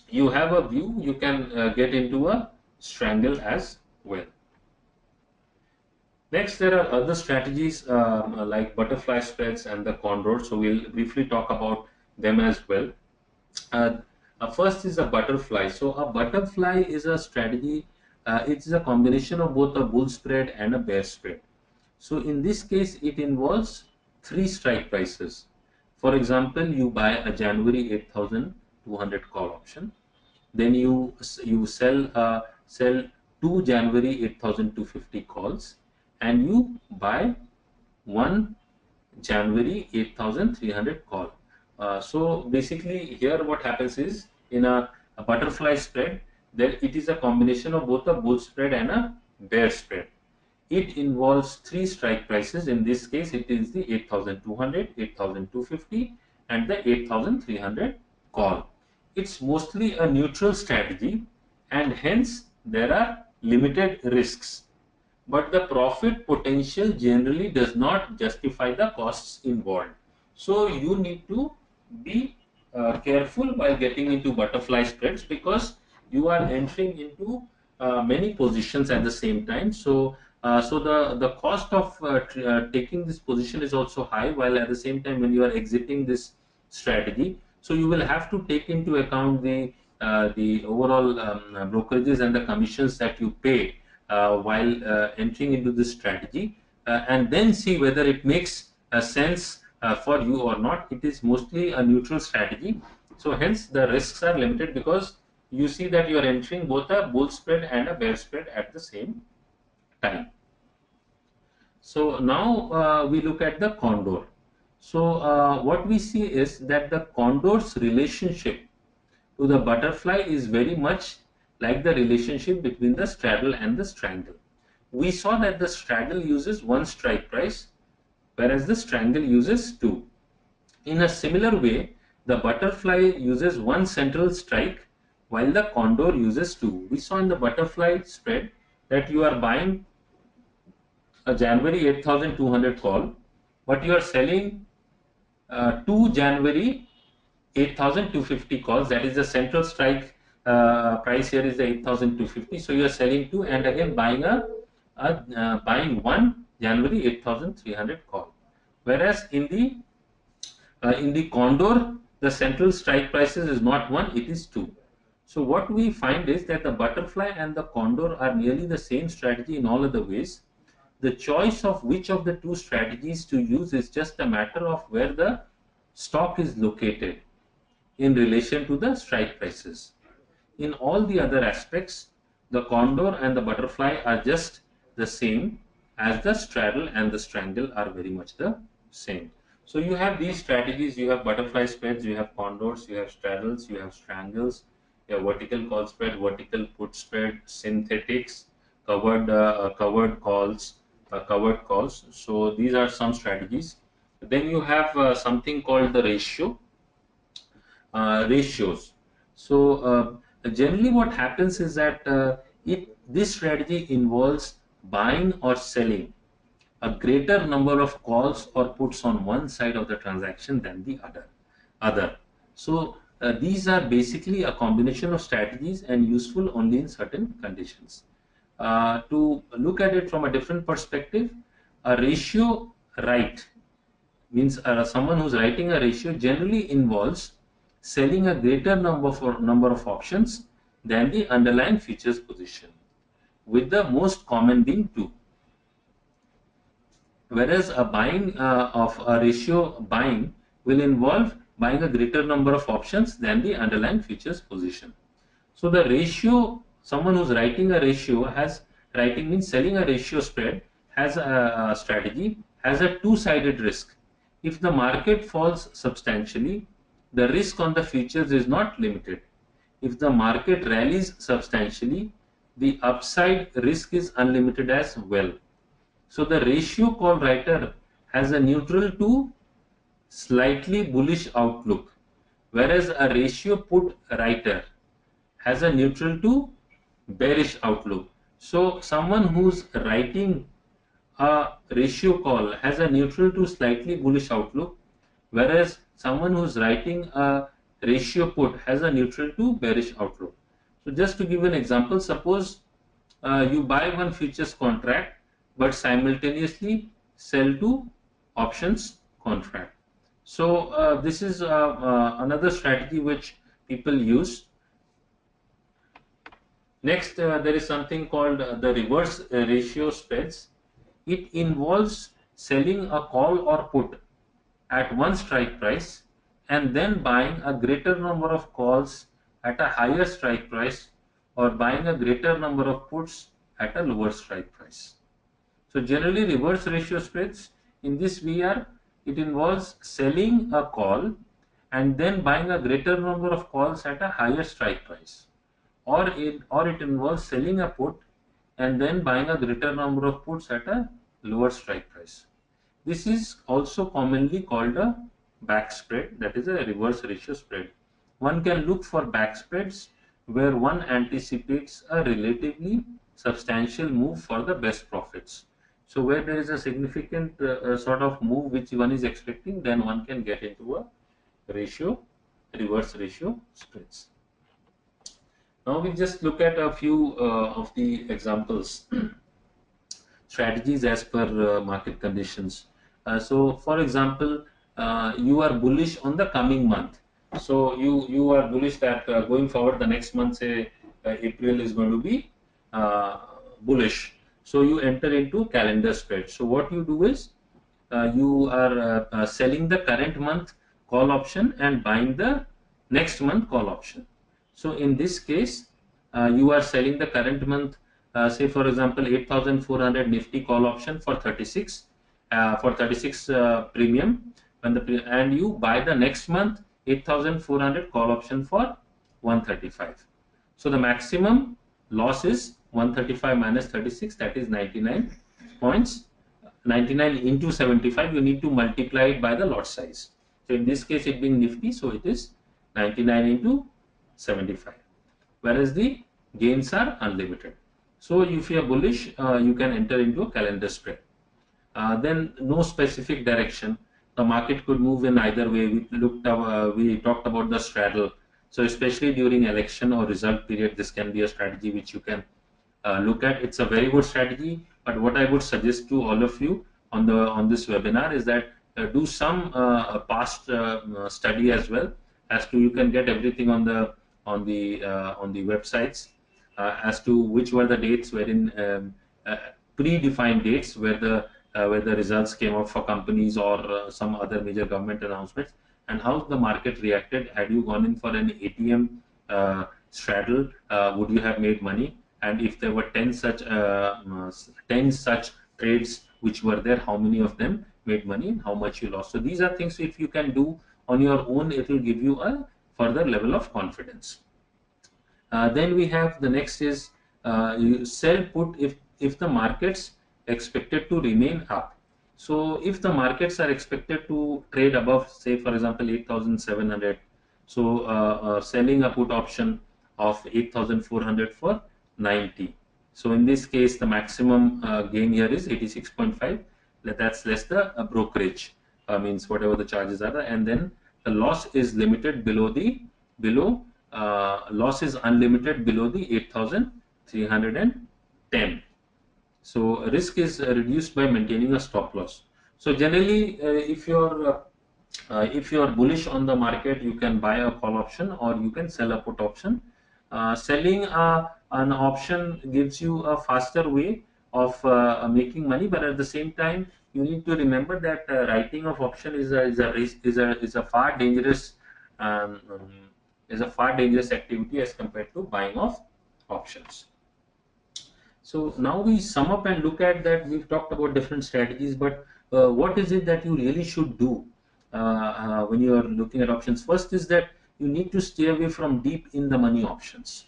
you have a view, you can get into a strangle as well. Next, there are other strategies like butterfly spreads and the condor. So we'll briefly talk about them as well. Uh, First is a butterfly. So a butterfly is a strategy. It is a combination of both a bull spread and a bear spread. So in this case, it involves three strike prices. For example, you buy a January 8,200 call option. Then you sell 2 January 8,250 calls, and you buy 1 January 8,300 call. So basically here what happens is, in a butterfly spread, there it is a combination of both a bull spread and a bear spread. It involves three strike prices. In this case, it is the 8,200, 8,250 and the 8,300 call. It's mostly a neutral strategy, and hence there are limited risks. But the profit potential generally does not justify the costs involved. So you need to be careful while getting into butterfly spreads, because you are entering into many positions at the same time. So the cost of taking this position is also high, while at the same time when you are exiting this strategy, so you will have to take into account the overall brokerages and the commissions that you pay while entering into this strategy, and then see whether it makes sense for you or not. It is mostly a neutral strategy, so hence the risks are limited, because you see that you are entering both a bull spread and a bear spread at the same time. So now we look at the condor. So what we see is that the condor's relationship to the butterfly is very much like the relationship between the straddle and the strangle. We saw that the straddle uses one strike price, whereas the strangle uses two. In a similar way, the butterfly uses one central strike, while the condor uses two. We saw in the butterfly spread that you are buying a January 8,200 call, but you are selling 2 January 8,250 calls. That is the central strike price here is the 8,250. So you are selling two, and again buying buying 1 January 8,300 call. Whereas in the condor, the central strike prices is not 1, it is 2. So what we find is that the butterfly and the condor are nearly the same strategy in all other ways. The choice of which of the two strategies to use is just a matter of where the stock is located in relation to the strike prices. In all the other aspects, the condor and the butterfly are just the same, as the straddle and the strangle are very much the same. So you have these strategies, you have butterfly spreads, you have condors, you have straddles, you have strangles, you have vertical call spread, vertical put spread, synthetics, covered calls, covered calls. So these are some strategies. Then you have something called the ratios. So generally what happens is that this strategy involves buying or selling a greater number of calls or puts on one side of the transaction than the other. So these are basically a combination of strategies and useful only in certain conditions. To look at it from a different perspective, a ratio write means someone who's writing a ratio generally involves selling a greater number of options than the underlying futures position, with the most common being 2. Whereas a buying of a ratio buying will involve buying a greater number of options than the underlying futures position. So the ratio, someone who's writing a ratio writing means selling a ratio spread, has a strategy, has a two-sided risk. If the market falls substantially, the risk on the futures is not limited. If the market rallies substantially, the upside risk is unlimited as well. So the ratio call writer has a neutral to slightly bullish outlook, whereas a ratio put writer has a neutral to bearish outlook. So someone who's writing a ratio call has a neutral to slightly bullish outlook, whereas someone who's writing a ratio put has a neutral to bearish outlook. So just to give an example, suppose you buy one futures contract but simultaneously sell two options contract. So this is another strategy which people use. Next, there is something called the reverse ratio spreads. It involves selling a call or put at one strike price and then buying a greater number of calls at a higher strike price or buying a greater number of puts at a lower strike price. So generally reverse ratio spreads, in this VR, it involves selling a call and then buying a greater number of calls at a higher strike price, or it involves selling a put and then buying a greater number of puts at a lower strike price. This is also commonly called a back spread, that is a reverse ratio spread. One can look for back spreads where one anticipates a relatively substantial move for the best profits. So where there is a significant sort of move which one is expecting, then one can get into a reverse ratio spreads. Now we just look at a few of the examples, strategies as per market conditions. So for example, you are bullish on the coming month. So you are bullish that going forward the next month, say April, is going to be bullish. So you enter into calendar spread. So what you do is you are selling the current month call option and buying the next month call option. So in this case, you are selling the current month, say for example 8,400 Nifty call option for 36 premium, and you buy the next month 8,400 call option for 135. So the maximum loss is 135 minus 36, that is 99 points. 99 into 75, you need to multiply it by the lot size. So in this case, it being Nifty, so it is 99 into 75. Whereas the gains are unlimited. So if you are bullish, you can enter into a calendar spread. Then no specific direction. The market could move in either way. We talked about the straddle. So especially during election or result period, this can be a strategy which you can look at. It's a very good strategy. But what I would suggest to all of you on this webinar is that do some past study as well, as to you can get everything on the websites as to which were the dates wherein predefined dates where the results came out for companies or some other major government announcements, and how the market reacted. Had you gone in for an ATM straddle, would you have made money? And if there were 10 such trades which were there, how many of them made money and how much you lost? So these are things, if you can do on your own, it will give you a further level of confidence. Then we have the next is you sell put if the markets expected to remain up. So if the markets are expected to trade above, say for example 8,700, so selling a put option of 8,400 for 90. So in this case, the maximum gain here is 86.5. That's less the brokerage, means whatever the charges are, and then the loss is limited loss is unlimited below the 8,310. So risk is reduced by maintaining a stop loss. So generally, if you're bullish on the market, you can buy a call option or you can sell a put option. Selling an option gives you a faster way of making money, but at the same time, you need to remember that writing of option is a far dangerous activity as compared to buying of options. So now we sum up and look at that. We've talked about different strategies, but what is it that you really should do when you are looking at options? First is that you need to stay away from deep in the money options.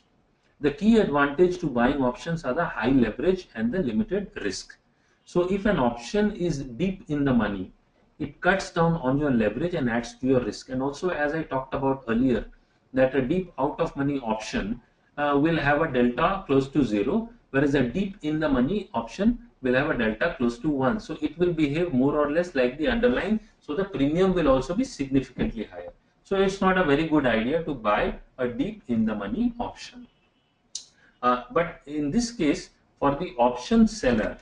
The key advantage to buying options are the high leverage and the limited risk. So if an option is deep in the money, it cuts down on your leverage and adds to your risk. And also, as I talked about earlier, that a deep out of money option will have a delta close to 0, whereas a deep in the money option will have a delta close to 1. So it will behave more or less like the underlying. So the premium will also be significantly higher. So it's not a very good idea to buy a deep in the money option. But in this case, for the option seller,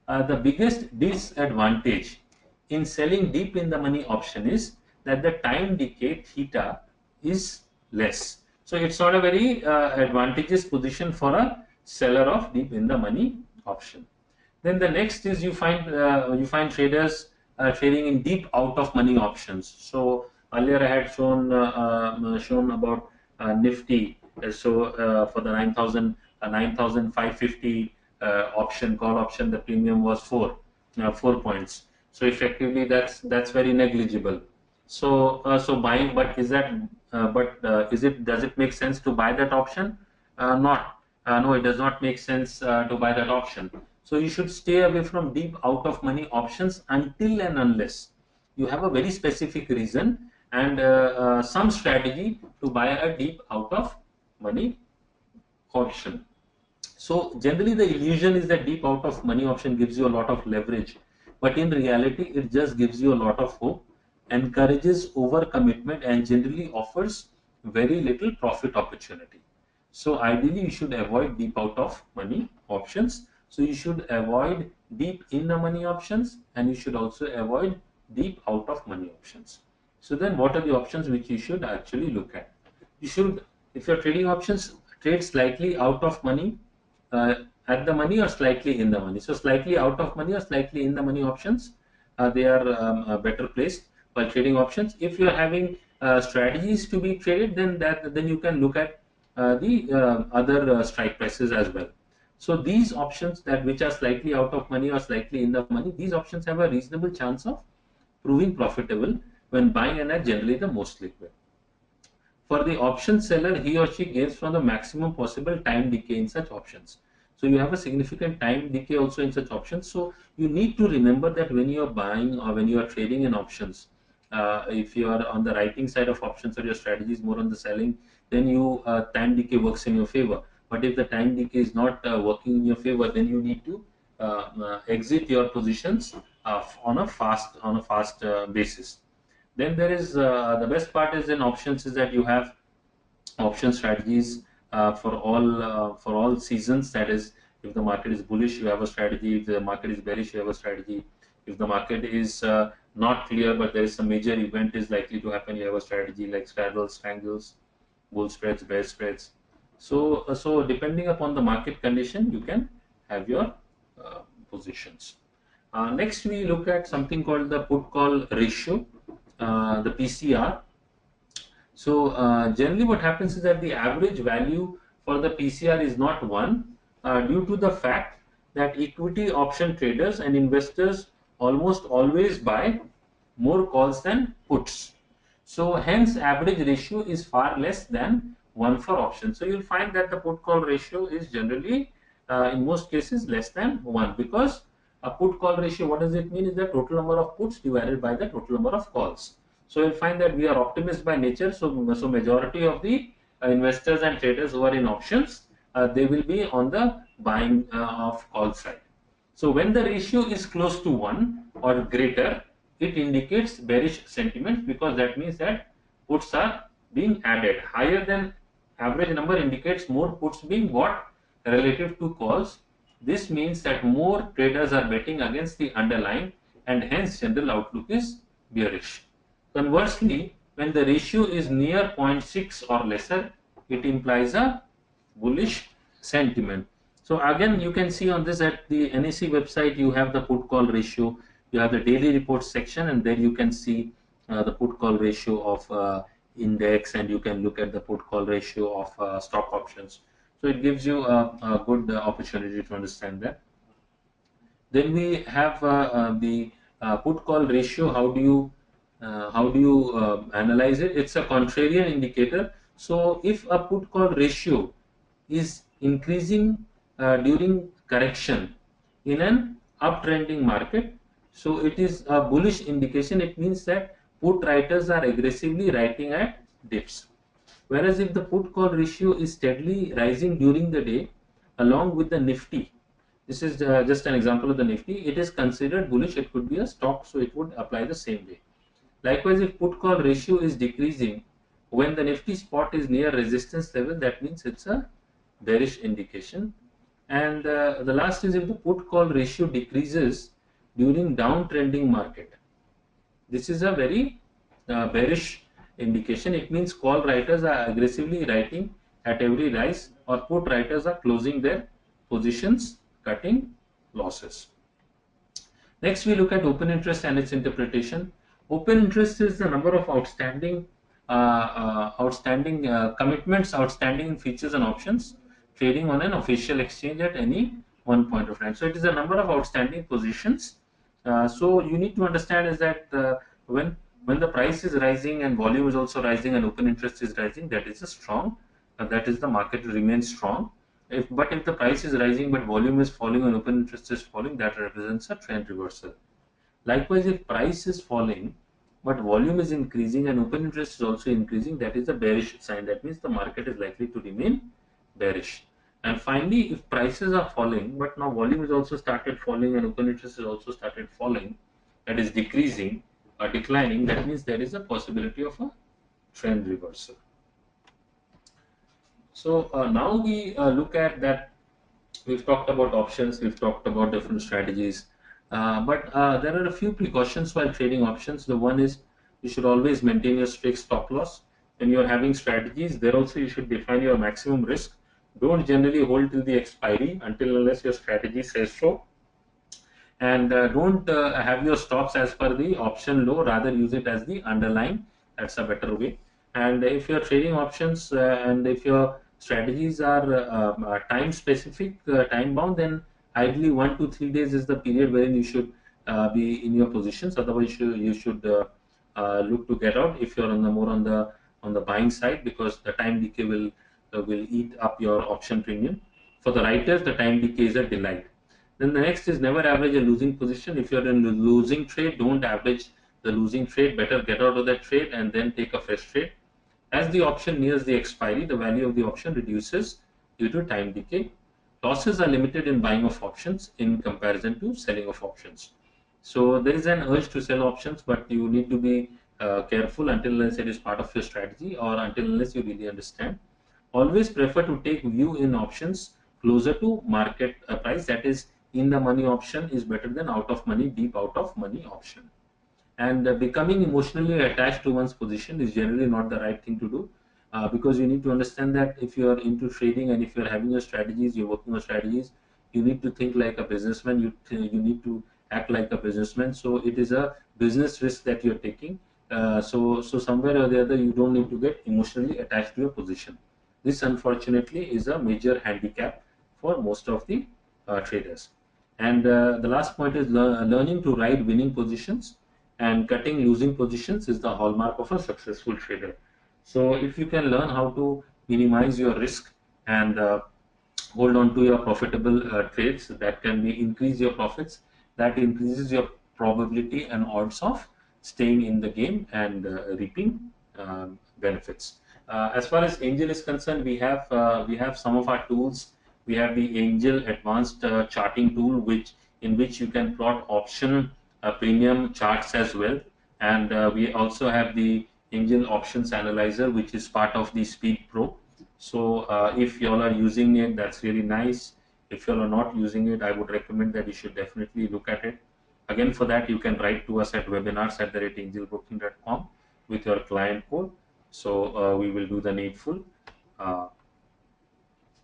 the biggest disadvantage in selling deep in the money option is that the time decay theta is less. So it's not a very advantageous position for a seller of deep in the money option. Then the next is you find traders trading in deep out of money options. So earlier I had shown about Nifty, For the 9,550 option, call option, the premium was 4 points. So effectively, that's very negligible. So buying, but is it, does it make sense to buy that option? Not. No, it does not make sense to buy that option. So you should stay away from deep out of money options until and unless you have a very specific reason and some strategy to buy a deep out of money option. So generally the illusion is that deep out of money option gives you a lot of leverage, but in reality it just gives you a lot of hope, encourages overcommitment, and generally offers very little profit opportunity. So ideally you should avoid deep out of money options. So you should avoid deep in the money options, and you should also avoid deep out of money options. So then what are the options which you should actually look at? You should, if you're trading options, trade slightly out of money, uh, at the money, or slightly in the money. So slightly out of money or slightly in the money options, they are better placed while trading options. If you are having strategies to be traded, then you can look at the other strike prices as well. So these options that which are slightly out of money or slightly in the money, these options have a reasonable chance of proving profitable when buying and are generally the most liquid. For the option seller, he or she gains from the maximum possible time decay in such options. So you have a significant time decay also in such options. So you need to remember that when you are buying or when you are trading in options, if you are on the writing side of options or your strategy is more on the selling, then you time decay works in your favor. But if the time decay is not working in your favor, then you need to exit your positions on a fast basis. Then there is the best part is in options is that you have option strategies for all seasons. That is, if the market is bullish, you have a strategy. If the market is bearish, you have a strategy. If the market is not clear, but there is some major event is likely to happen, you have a strategy like Straddles, Strangles, bull spreads, bear spreads. So depending upon the market condition, you can have your positions. Next, we look at something called the put call ratio, the PCR. So generally what happens is that the average value for the PCR is not 1 due to the fact that equity option traders and investors almost always buy more calls than puts. So hence average ratio is far less than 1 for options. So you'll find that the put call ratio is generally in most cases less than 1, because a put call ratio, what does it mean, is the total number of puts divided by the total number of calls. So you'll find that we are optimists by nature. So majority of the investors and traders who are in options, they will be on the buying of call side. So when the ratio is close to 1 or greater, it indicates bearish sentiment, because that means that puts are being added. Higher than average number indicates more puts being bought relative to calls. This means that more traders are betting against the underlying, and hence general outlook is bearish. Conversely, when the ratio is near zero 0.6 or lesser, it implies a bullish sentiment. So again, you can see on this at the NEC website, you have the put call ratio, you have the daily reports section, and there you can see the put call ratio of index, and you can look at the put call ratio of stock options. So it gives you a good opportunity to understand that. Then we have the put call ratio. How do you analyze it? It's a contrarian indicator. So if a put call ratio is increasing during correction in an uptrending market, so it is a bullish indication. It means that put writers are aggressively writing at dips. Whereas if the put call ratio is steadily rising during the day along with the Nifty, this is just an example of the Nifty, it is considered bullish. It could be a stock, so it would apply the same way. Likewise, if put call ratio is decreasing when the Nifty spot is near resistance level, that means it's a bearish indication. And the last is if the put call ratio decreases during downtrending market. This is a very bearish indication. It means call writers are aggressively writing at every rise, or put writers are closing their positions, cutting losses. Next, we look at open interest and its interpretation. Open interest is the number of outstanding outstanding commitments outstanding in futures and options trading on an official exchange at any one point of time. So it is a number of outstanding positions. So you need to understand is that when the price is rising and volume is also rising and open interest is rising, that is a strong, that is the market remains strong. But if the price is rising but volume is falling and open interest is falling, that represents a trend reversal. Likewise, if price is falling but volume is increasing and open interest is also increasing, that is a bearish sign. That means the market is likely to remain bearish. And finally, if prices are falling but now volume is also started falling and open interest is also started falling, that is decreasing or declining, that means there is a possibility of a trend reversal. So now we look at that. We've talked about options, we've talked about different strategies, but there are a few precautions while trading options. The one is you should always maintain your strict stop loss. When you're having strategies, there also you should define your maximum risk. Don't generally hold till the expiry until unless your strategy says so. And don't have your stops as per the option low, rather use it as the underlying. That's a better way. And if you're trading options and if your strategies are time specific, time bound, then ideally 1 to 3 days is the period wherein you should be in your positions. Otherwise you should look to get out if you're on the more on the buying side, because the time decay will eat up your option premium. For the writers, the time decay is a delight. Then the next is never average a losing position. If you're in a losing trade, don't average the losing trade. Better get out of that trade and then take a fresh trade. As the option nears the expiry, the value of the option reduces due to time decay. Losses are limited in buying of options in comparison to selling of options. So there is an urge to sell options, but you need to be careful until unless it is part of your strategy or until unless you really understand. Always prefer to take view in options closer to market price, that is in the money option is better than out of money, deep out of money option. And becoming emotionally attached to one's position is generally not the right thing to do, because you need to understand that if you are into trading and if you're having your strategies, you're working on strategies, you need to think like a businessman, you need to act like a businessman. So it is a business risk that you're taking. So somewhere or the other you don't need to get emotionally attached to your position. This unfortunately is a major handicap for most of the traders. And the last point is learning to ride winning positions and cutting losing positions is the hallmark of a successful trader. So if you can learn how to minimize your risk and hold on to your profitable trades, that can be increase your profits, that increases your probability and odds of staying in the game and reaping benefits. As far as Angel is concerned, we have some of our tools. We have the Angel Advanced Charting tool, which in which you can plot option premium charts as well, and we also have the Angel Options Analyzer, which is part of the Speed Pro. So if you all are using it, that's really nice. If you all are not using it, I would recommend that you should definitely look at it. Again, for that, you can write to us at webinars@angelbroking.com with your client code. So we will do the needful.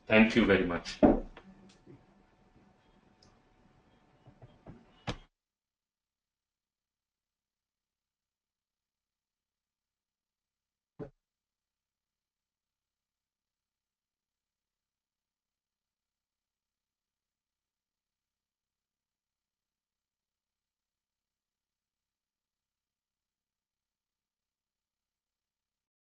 Thank you very much.